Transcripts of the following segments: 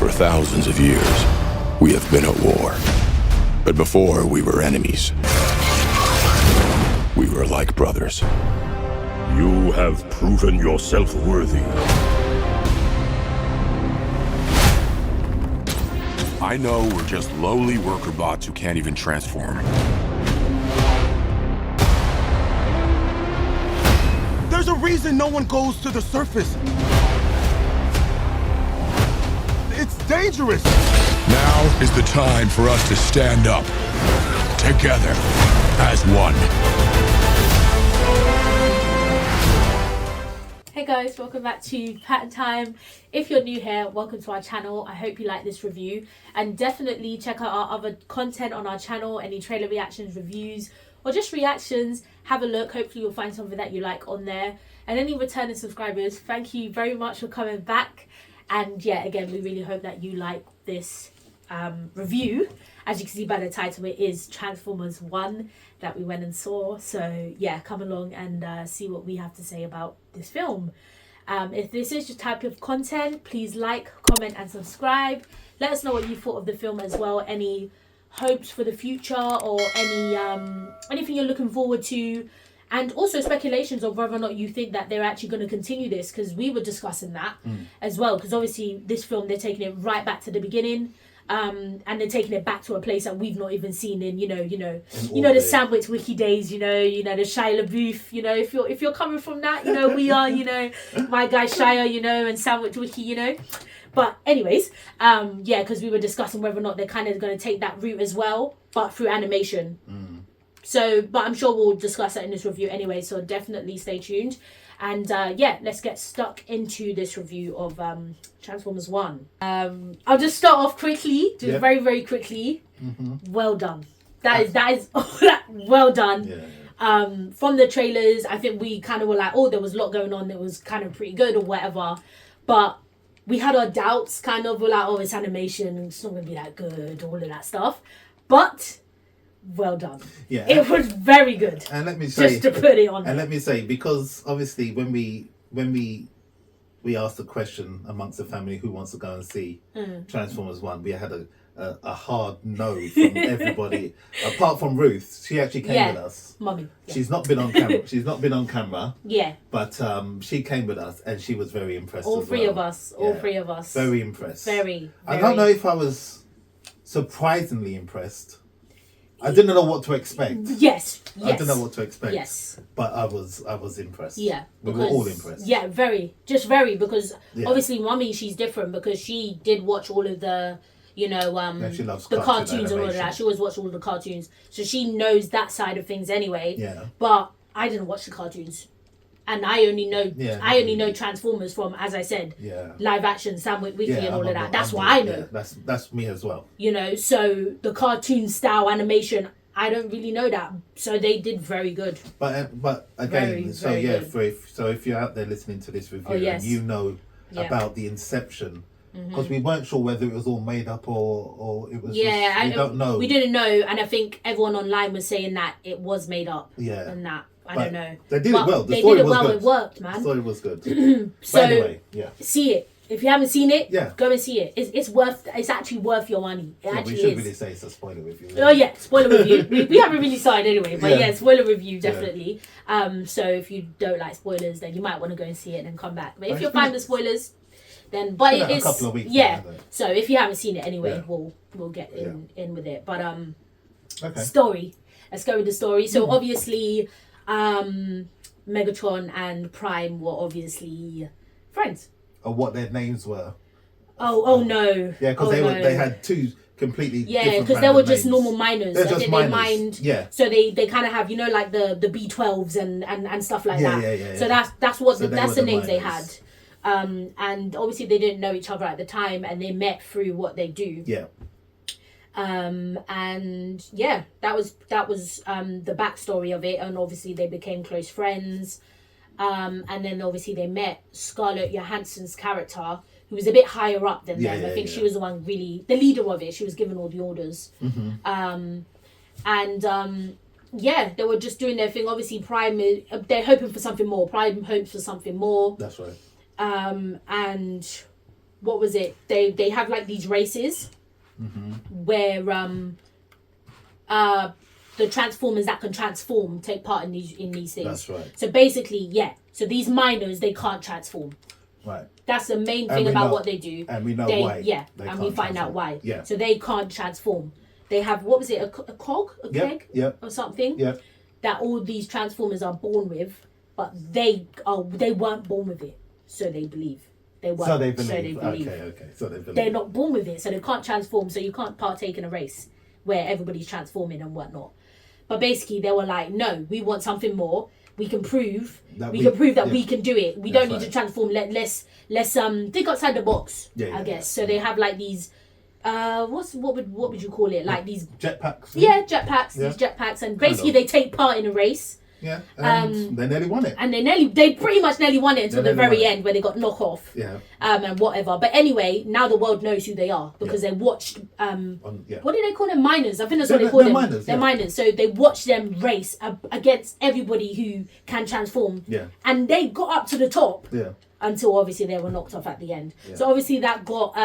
For thousands of years, we have been at war. But before we were enemies, we were like brothers. You have proven yourself worthy. I know we're just lowly worker bots who can't even transform. There's a reason no one goes to the surface. It's dangerous. Now is the time for us to stand up, together, as one. Hey guys, welcome back to Patten Time. If you're new here, welcome to our channel. I hope you like this review, and definitely check out our other content on our channel, any trailer reactions, reviews, or just reactions. Have a look. Hopefully you'll find something that you like on there. And any returning subscribers, thank you very much for coming back. And yeah, again, we really hope that you like this review. As you can see by the title, it is Transformers 1 that we went and saw. So yeah, come along and see what we have to say about this film. If this is your type of content, please like, comment and subscribe. Let us know what you thought of the film as well. Any hopes for the future, or any anything you're looking forward to, and also speculations of whether or not you think that they're actually going to continue this, because we were discussing that as well, because obviously this film, they're taking it right back to the beginning, and they're taking it back to a place that we've not even seen in the sandwich wiki days, the Shia LaBeouf, if you're coming from that, we are, my guy Shia, and sandwich wiki, But anyways, because we were discussing whether or not they're kind of going to take that route as well, but through animation. So, but I'm sure we'll discuss that in this review anyway, so definitely stay tuned. And let's get stuck into this review of Transformers 1. I'll just start off quickly, very, very quickly. Well done. That is well done. Yeah. From the trailers, I think we kind of were like, there was a lot going on. It was kind of pretty good or whatever. But we had our doubts, kind of. We're like, it's animation, it's not going to be that good, all of that stuff. But well done. Yeah, it was very good. And let me say, just to put it on. And let me say, because obviously when we asked the question amongst the family who wants to go and see Transformers 1, we had a hard no from everybody apart from Ruth. She actually came with us. Mummy. Yeah. She's not been on camera. She's not been on camera. Yeah. But she came with us and she was very impressed. All three of us. Very impressed. Very. I don't know if I was surprisingly impressed. I didn't know what to expect. Yes. I didn't know what to expect. Yes. But I was impressed. Yeah. We were all impressed. Yeah, very. Just very, because obviously Mummy, she's different because she did watch all of the, she loves the cartoons and all of that. She always watched all the cartoons. So she knows that side of things anyway. Yeah. But I didn't watch the cartoons. And I only know Transformers from, as I said, live action, Sandwich Weekly and all of that. That's what I know. Yeah, that's me as well. So the cartoon style animation, I don't really know that. So they did very good. But again, very good. So if you're out there listening to this review and you know about the inception, because we weren't sure whether it was all made up or it was. Yeah, we don't know. We didn't know, and I think everyone online was saying that it was made up. Yeah, and that. I don't know. They did it well. The story was good. It worked, man. The story was good. So but anyway, see it. If you haven't seen it, go and see it. It's actually worth your money. It actually we should really say it's a spoiler review. Oh yeah, spoiler review. We haven't really started anyway, but spoiler review definitely. So if you don't like spoilers, then you might want to go and see it and then come back. But if you're fine with spoilers, then it is a couple of weeks. Yeah. So if you haven't seen it anyway, we'll get in with it. But story. Let's go with the story. So obviously, Megatron and Prime were obviously friends. Or what their names were. Oh no. Yeah, because they had two completely different because they were just names. Normal miners. They're just miners. They mined. Yeah. So they kind of have like the B12s and stuff like that. Yeah. So that's the names they had. And obviously they didn't know each other at the time, and they met through what they do. Yeah. And that was the backstory of it, and obviously they became close friends. And then obviously they met Scarlett Johansson's character, who was a bit higher up than them. I think she was the one really the leader of it. She was given all the orders. They were just doing their thing. Obviously Prime, they're hoping for something more. Prime hopes for something more. That's right. And what was it? They have like these races where the Transformers that can transform take part in these things. That's right. So basically, yeah. So these minors, they can't transform. Right. That's the main thing about what they do. And we know why. Yeah, they and can't we find out transform. why. Yeah. So they can't transform. They have, what was it, a cog? A keg? Yep. Or something? Yep. That all these Transformers are born with, but they weren't born with it. So they believe. They weren't. So they believe. Okay. So they believe. They're not born with it, so they can't transform, so you can't partake in a race where everybody's transforming and whatnot. But basically, they were like, no, we want something more. We can prove that we can do it. We don't need to transform. Let's think outside the box. I guess. So they have like these. What would you call it? Like these jetpacks. Yeah, jetpacks. These jetpacks, and basically they take part in a race. Yeah, and they nearly won it. And they pretty much nearly won it until the very end where they got knocked off. Yeah. And whatever. But anyway, now the world knows who they are because they watched what do they call them? Miners. I think that's what they call them. Miners, they're miners. So they watched them race against everybody who can transform. Yeah. And they got up to the top. Yeah. Until obviously they were knocked off at the end. Yeah. So obviously that got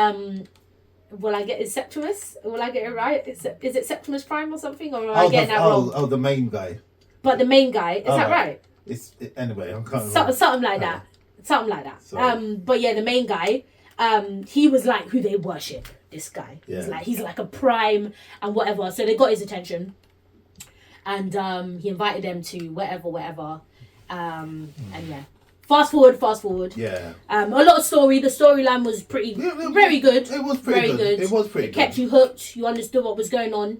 will I get it Septimus? Will I get it right? Is it Septimus Prime or something? Or am I getting that wrong? Oh, the main guy. But the main guy, is that right? Anyway, I can't remember. Something like that. Something like that. Sorry. But yeah, the main guy, he was like who they worship. This guy. Yeah. He's like a prime and whatever. So they got his attention. And he invited them to whatever. And yeah. Fast forward. Yeah. A lot of story. The storyline was very good. It was pretty good. It was pretty good. It kept you hooked. You understood what was going on.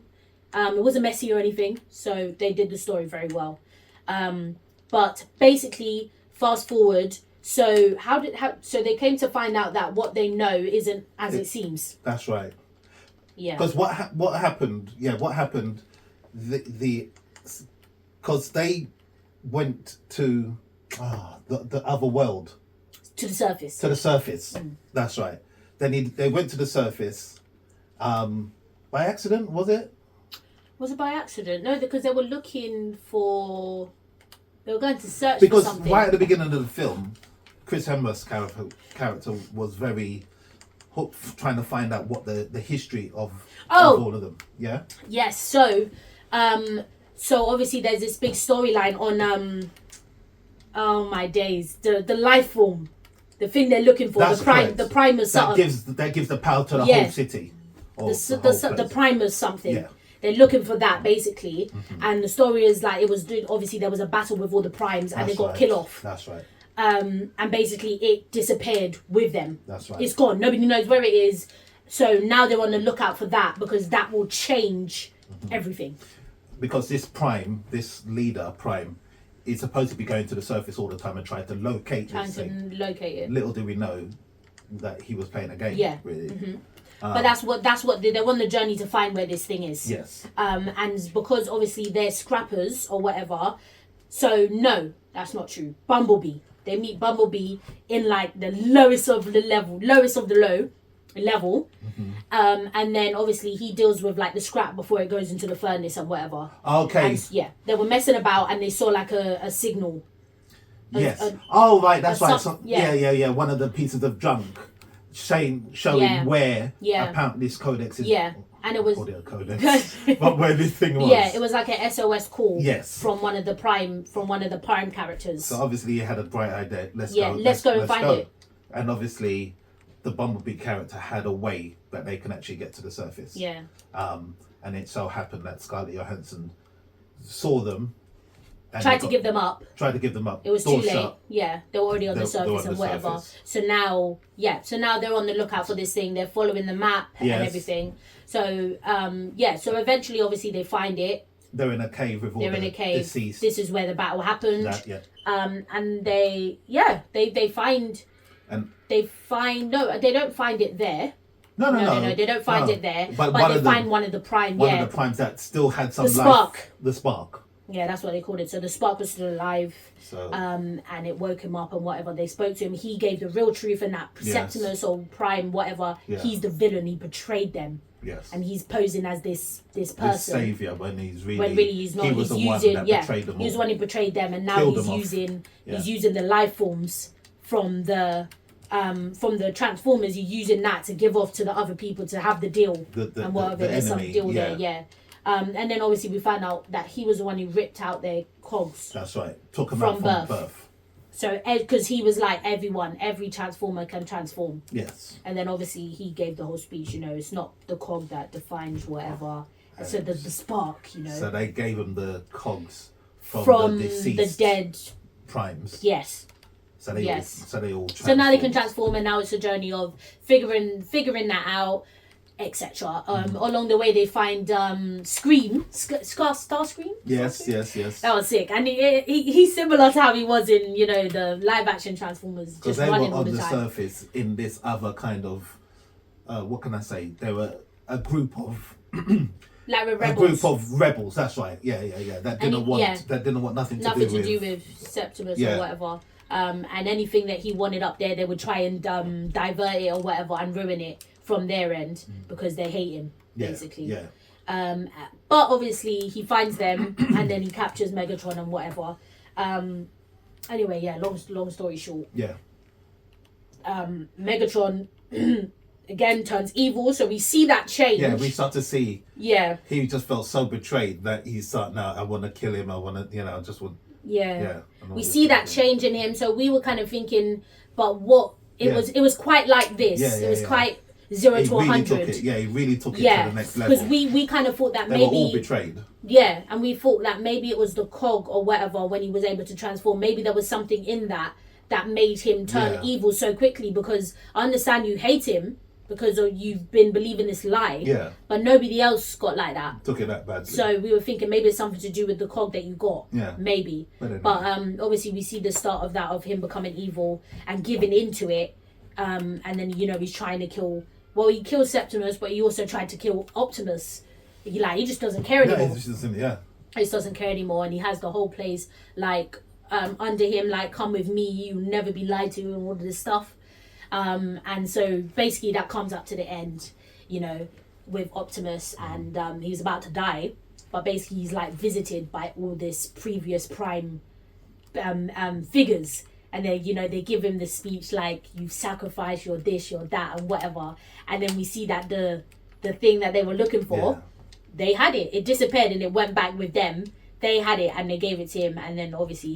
It wasn't messy or anything, so they did the story very well. But basically, fast forward. So so they came to find out that what they know isn't as it seems. That's right. Yeah. Because what happened? Yeah, what happened? Because they went to the other world. To the surface. That's right. They went to the surface. By accident, was it? Was it by accident? No, because they were looking for. They were going to search because for something. Right at the beginning of the film, Chris Hemsworth's character was very hooked, trying to find out what the history of all of them. Yeah. Yes. So obviously there's this big storyline on oh my days, the life form, the thing they're looking for, That's the Primus. That gives the power to the whole city. The Primus something. Yeah. They're looking for that basically, and the story is like it was obviously there was a battle with all the primes and they got killed off. That's right. And basically it disappeared with them. That's right. It's gone. Nobody knows where it is. So now they're on the lookout for that because that will change everything. Because this leader Prime, is supposed to be going to the surface all the time and trying to locate locate it. Little do we know that he was playing a game. Yeah. Really. Mm-hmm. But that's what they're on the journey to find where this thing is. Yes. And because obviously they're scrappers or whatever, so no, that's not true. Bumblebee. They meet Bumblebee in like the lowest of the level. And then obviously he deals with like the scrap before it goes into the furnace and whatever. Okay. And, they were messing about and they saw like a signal. Yes. Right. That's right. Yeah. One of the pieces of junk. Showing where apparently this codex is. Yeah, and it was a codex, but where this thing was. Yeah, it was like an SOS call. Yes. From one of the prime characters. So obviously you had a bright idea. Let's go and find it. And obviously, the Bumblebee character had a way that they can actually get to the surface. Yeah. And it so happened that Scarlett Johansson saw them. Tried to give them up. It was too late. Shut. Yeah, they were already on the surface and whatever. Surface. So now they're on the lookout for this thing. They're following the map and everything. So so eventually, obviously, they find it. They're in a cave with all the deceased. This is where the battle happened. And they find. And they don't find it there. No. They don't find it there. But they find one of the prime. One of the primes that still had some life. The spark. Yeah, that's what they called it. So the spark was still alive, so. And it woke him up and whatever. They spoke to him. He gave the real truth, and that Septimus or Prime, whatever, he's the villain. He betrayed them. Yes. And he's posing as this person. This saviour when really he's not. He was the one that betrayed them all. He was the one who betrayed them, and now he's using the life forms from the from the Transformers, you're using that to give off to the other people to have the deal and whatever. There's some deal there, yeah. And then obviously we found out that he was the one who ripped out their cogs. That's right. Took them out from birth. So, because he was like, every Transformer can transform. Yes. And then obviously he gave the whole speech, it's not the cog that defines whatever. So the spark, So they gave him the cogs from the deceased, the dead primes. Yes. So they all So now they can transform, and now it's a journey of figuring that out, etc. Along the way they find Scream, Starscream. Yes. That was sick, and he's similar to how he was in the live action Transformers, just running all the time. Because they were on the surface in this other kind of what can I say? They were a group of. Like rebels. A group of rebels. That's right. Yeah. That didn't want nothing to do with Septimus or whatever. And anything that he wanted up there, they would try and divert it or whatever and ruin it from their end because they hate him, basically. Yeah. But obviously he finds them and then he captures Megatron and whatever. Anyway, yeah. Long story short. Yeah. Megatron. Again turns evil, so we see that change. Yeah, we start to see. Yeah. He just felt so betrayed that he's starting out. I want to kill him. I want to, I just want. Yeah. We see that change in him, so we were kind of thinking, but what it was quite like this. It was quite 0 to 100. He really took it to the next level. Because we kind of thought that they maybe were all betrayed. Yeah, and we thought that maybe it was the cog or whatever when he was able to transform. Maybe there was something in that made him turn evil so quickly. Because I understand you hate him. Because you've been believing this lie, but nobody else got like that. Took it that badly. So we were thinking maybe it's something to do with the cog that you got. Maybe. But obviously we see the start of that, of him becoming evil and giving into it. And then he's trying to kill. Well, he killed Septimus, but he also tried to kill Optimus. He just doesn't care anymore. He just doesn't care anymore, and he has the whole place under him, come with me, you never be lied to, and all of this stuff. And so basically that comes up to the end, with Optimus, and he's about to die, but basically he's visited by all this previous Prime figures, and they give him the speech you sacrifice your this, your that, and whatever. And then we see that the thing that they were looking for, they had it disappeared, and it went back with them. They had it and they gave it to him, and then obviously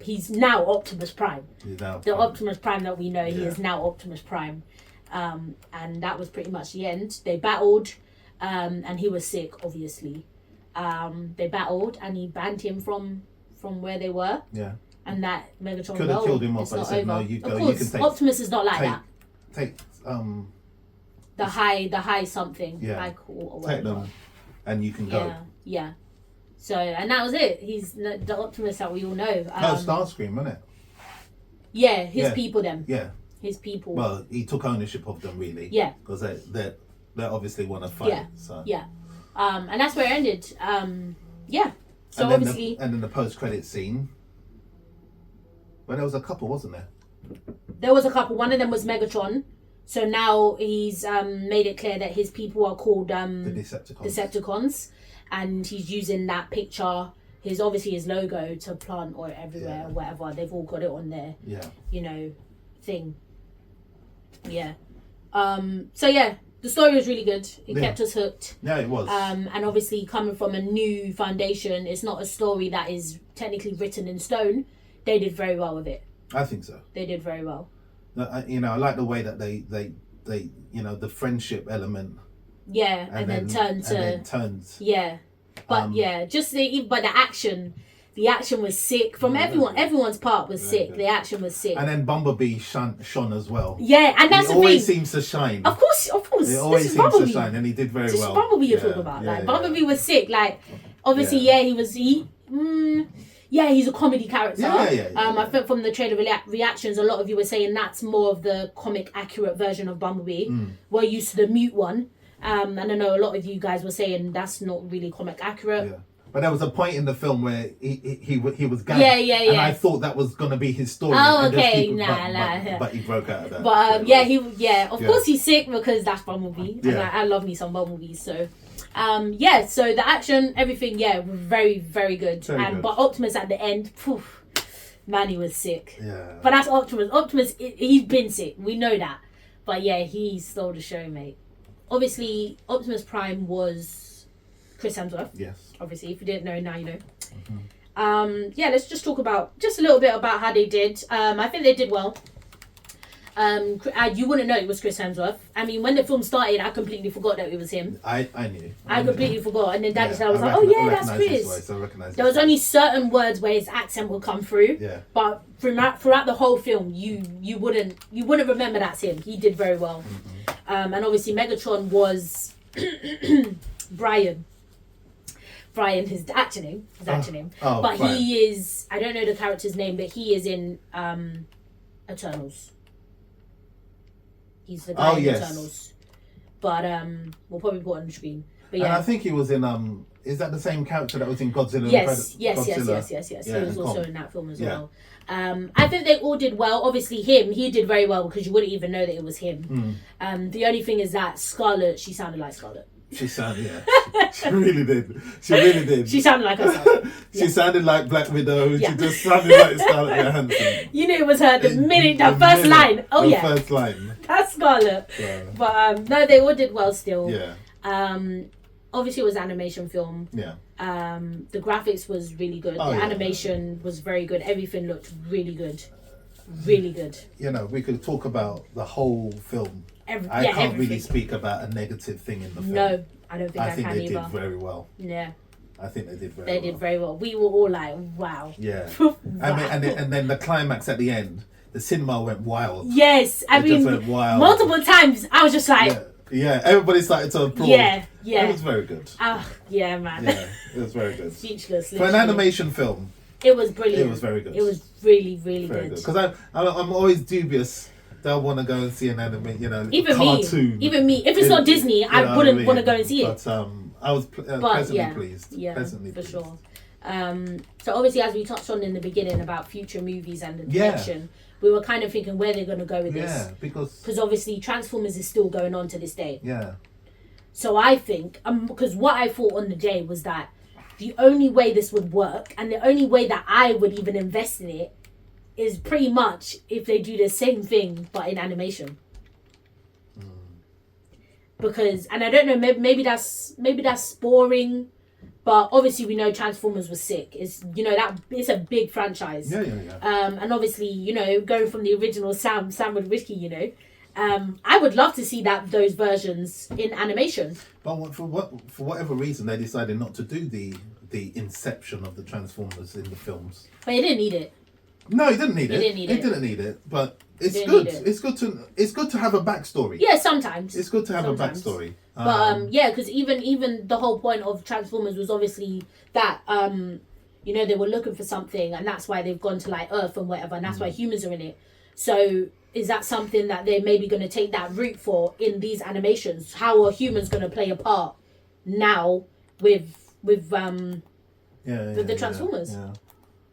he's now Optimus Prime. Optimus Prime that we know, he is now Optimus Prime. And that was pretty much the end. They battled, and he was sick, obviously. They battled and he banned him from where they were. Yeah. And that Megatron could have killed him off, but he said, no, you go. Of course, you can Optimus is not like that. Take the high something. High call or whatever. Take them and you can go. Yeah. So, and that was it. He's the Optimus that we all know. Starscream, wasn't it? Yeah, his people then. Yeah. His people. Well, he took ownership of them, really. Yeah. Because they obviously want to fight. Yeah. So. Yeah. And that's where it ended. Yeah. So and obviously. And then the post-credit scene. Well, there was a couple, wasn't there? There was a couple. One of them was Megatron. So now he's made it clear that his people are called the Decepticons. And he's using that picture, his logo, to plant or everywhere or whatever. They've all got it on their, thing. Yeah. So yeah, the story was really good. It kept us hooked. Yeah, it was. And obviously coming from a new foundation, it's not a story that is technically written in stone. They did very well with it. I think so. They did very well. I like the way that they the friendship element. Yeah, and then turned. Yeah, but but the action was sick from everyone. Everyone's part was sick. Good. The action was sick. And then Bumblebee shone as well. Yeah, and that's the thing. He always seems to shine. Of course. He always seems to shine, and he did very well. Bumblebee you're talking about. Bumblebee was sick. Obviously, he's a comedy character. I think from the trailer reactions, a lot of you were saying that's more of the comic accurate version of Bumblebee. We're used to the mute one. And I know a lot of you guys were saying that's not really comic accurate. Yeah. But there was a point in the film where he was gagged. And I thought that was going to be his story. Oh, okay. But he broke out of that. But of course he's sick because that's Bumblebee. And I love me some Bumblebees. So, so the action, everything, was very, very good. But Optimus at the end, Man, he was sick. Yeah. But that's Optimus. Optimus, he's been sick. We know that. But yeah, he stole the show, mate. Obviously, Optimus Prime was Chris Hemsworth. Yes. Obviously, if you didn't know, now you know. Yeah, let's just talk about just a little bit about how they did. I think they did well. You wouldn't know it was Chris Hemsworth. I mean, when the film started, I completely forgot that it was him. I knew. I completely forgot, and then Daddy said, I was I like, "Oh yeah, that's recognise his Chris." voice, I recognise There his was only voice. certain words where his accent would come through. Yeah. But throughout the whole film, you wouldn't remember that's him. He did very well. And obviously Megatron was Brian. Brian, his actual name. Oh, but Brian. he is, I don't know the character's name, but he is in Eternals. He's the guy in Eternals. But we'll probably put it on the screen. But yeah. And I think he was in is that the same character that was in Godzilla? Yes. Godzilla? He was also in that film as well. I think they all did well. Obviously he did very well because you wouldn't even know that it was him. The only thing is that Scarlet, she sounded like Scarlet. She sounded, she really did. She really did. She sounded like herself. She sounded like Black Widow. Yeah. She just sounded like Scarlett Johansson. You knew it was her the first line. Oh yeah. First line. That's Scarlet. Yeah. But no, they all did well still. Yeah. Obviously it was an animation film. Yeah. The graphics was really good. Oh, the yeah. animation was very good. Everything looked really good. Really good. You know, we could talk about the whole film. I can't everything. really speak about a negative thing in the film. No, I don't think I think can they either. did very well. Yeah. I think they did very They well. did very well. We were all like, wow. Yeah. Wow. I mean, and then the climax at the end, the cinema went wild. Yes, I It mean, just went wild. multiple times I was just like, Yeah, everybody started to applaud. yeah. It was very good. Yeah, man. Yeah, it was very good. Speechless. For an literally. animation film, It was brilliant. it was very good. It was really, really very good. good. Because I'm always dubious. They'll want to go and see an anime, Even cartoon. me. Even me. If it's not Disney, I wouldn't want to go and see it. But I was pleasantly pleased. Yeah, pleasantly for pleased. sure. So obviously, as we touched on in the beginning about future movies and the Yeah. connection, we were kind of thinking where they're going to go with this. Yeah, because Obviously Transformers is still going on to this day. yeah, So I think, because what I thought on the day was that the only way this would work and the only way that I would even invest in it is pretty much if they do the same thing but in animation. Because, and I don't know, maybe that's boring, but obviously we know Transformers was sick. It's that it's a big franchise. yeah. And obviously going from the original Sam with Whiskey, I would love to see those versions in animation. But for whatever reason, they decided not to do the inception of the Transformers in the films. But you didn't need it. No, he didn't need it. He didn't need it. Didn't need it. But it's Didn't good. need it. It's good to have a backstory. Yeah, sometimes. It's good to have Sometimes. a backstory. But yeah, because even the whole point of Transformers was obviously that they were looking for something, and that's why they've gone to like Earth and whatever, and that's why humans are in it. So is that something that they're maybe going to take that route for in these animations? How are humans going to play a part now with the Transformers? Yeah.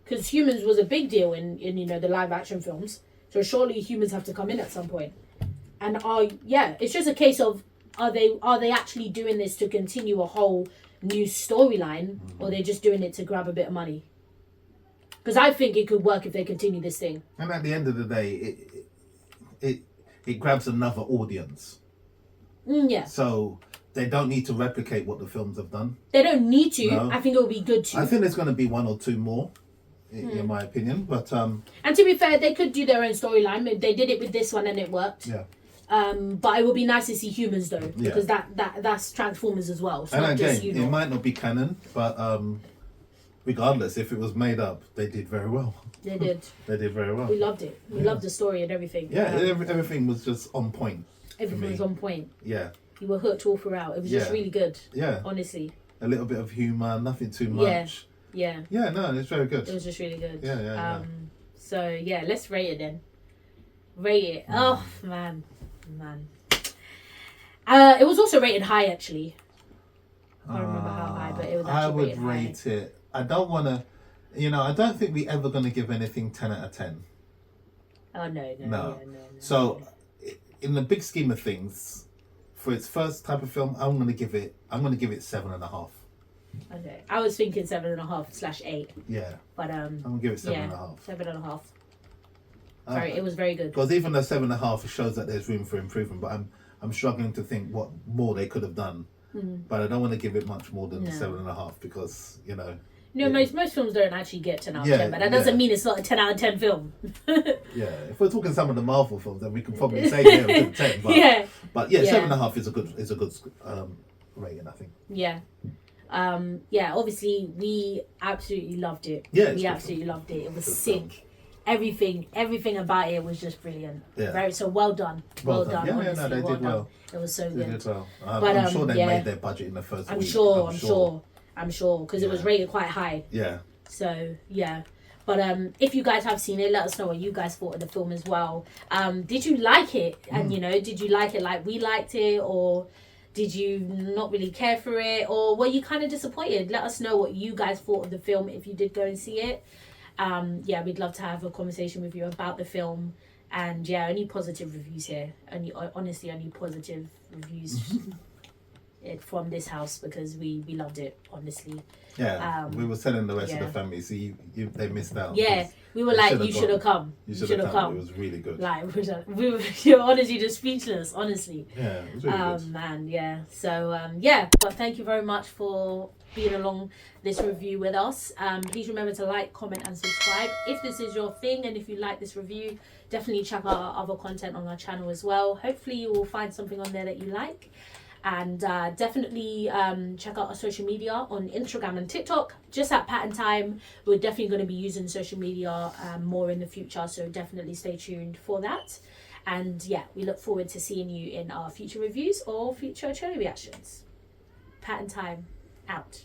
Because humans was a big deal in the live action films, so surely humans have to come in at some point. And it's just a case of are they actually doing this to continue a whole new storyline, or they're just doing it to grab a bit of money? Because I think it could work if they continue this thing. And at the end of the day, it grabs another audience. Yeah. So they don't need to replicate what the films have done. They don't need to. No. I think it would be good to. I think there's going to be one or two more, in my opinion. But And to be fair, they could do their own storyline. They did it with this one and it worked. yeah. But it would be nice to see humans though, because that's Transformers as well. It's And not again, just it might not be canon, but regardless, if it was made up, they did very well. They did. They did very well. We loved it. We loved the story and everything. Yeah, everything was just on point. Everything was on point. Yeah. You were hooked all throughout. It was just Yeah. really good. Yeah. Honestly. A little bit of humour, nothing too much. Yeah. Yeah, no, it's very good. It was just really good. Yeah. So yeah, let's rate it then. Rate it. Oh man. It was also rated high actually. I don't remember how high, but it was actually I would rated high. rate it. I don't want to, I don't think we ever going to give anything 10 out of 10. Oh no. No. Yeah, no. So, in the big scheme of things, for its first type of film, I'm going to give it 7.5. Okay, I was thinking 7.5/8, Yeah, but I'm gonna give it 7.5. 7.5. Sorry, it was very good. Because even though 7.5 shows that there's room for improvement, but I'm struggling to think what more they could have done. But I don't want to give it much more than 7.5 because No, most films don't actually get 10 out of Yeah, 10, but that doesn't mean it's not a 10 out of 10 film. Yeah, if we're talking some of the Marvel films, then we can probably say they're a good 10. But, Yeah. but yeah, Yeah. 7.5 is a good rating, I think. Yeah. Obviously we absolutely loved it. Yeah, it's we good absolutely loved it. It was Good sick. Everything about it was just brilliant. Yeah. So well done. Well done. Yeah, honestly, no, they well did done. well. It was so They good. did well. But, I'm sure they yeah. made their budget in the first I'm week. sure, because it was Yeah. rated quite high. Yeah. So yeah. But if you guys have seen it, let us know what you guys thought of the film as well. Did you like it? And did you like it like we liked it, or did you not really care for it, or were you kind of disappointed? Let us know what you guys thought of the film if you did go and see it. We'd love to have a conversation with you about the film. And only positive reviews here. Honestly, only positive reviews from this house, because we loved it, honestly. Yeah, we were telling the rest of yeah. the family, see, they missed out. Yeah, we were They like, should've you should have gone. come. You should have come. It was really good. Like, we were honestly just speechless, honestly. Yeah, it was really good. Man, yeah. So, but thank you very much for being along this review with us. Please remember to like, comment and subscribe if this is your thing, and if you like this review, definitely check out our other content on our channel as well. Hopefully you will find something on there that you like. And definitely check out our social media on Instagram and TikTok, just at Patten Time. We're definitely going to be using social media more in the future, so definitely stay tuned for that. And we look forward to seeing you in our future reviews or future trailer reactions. Patten Time out.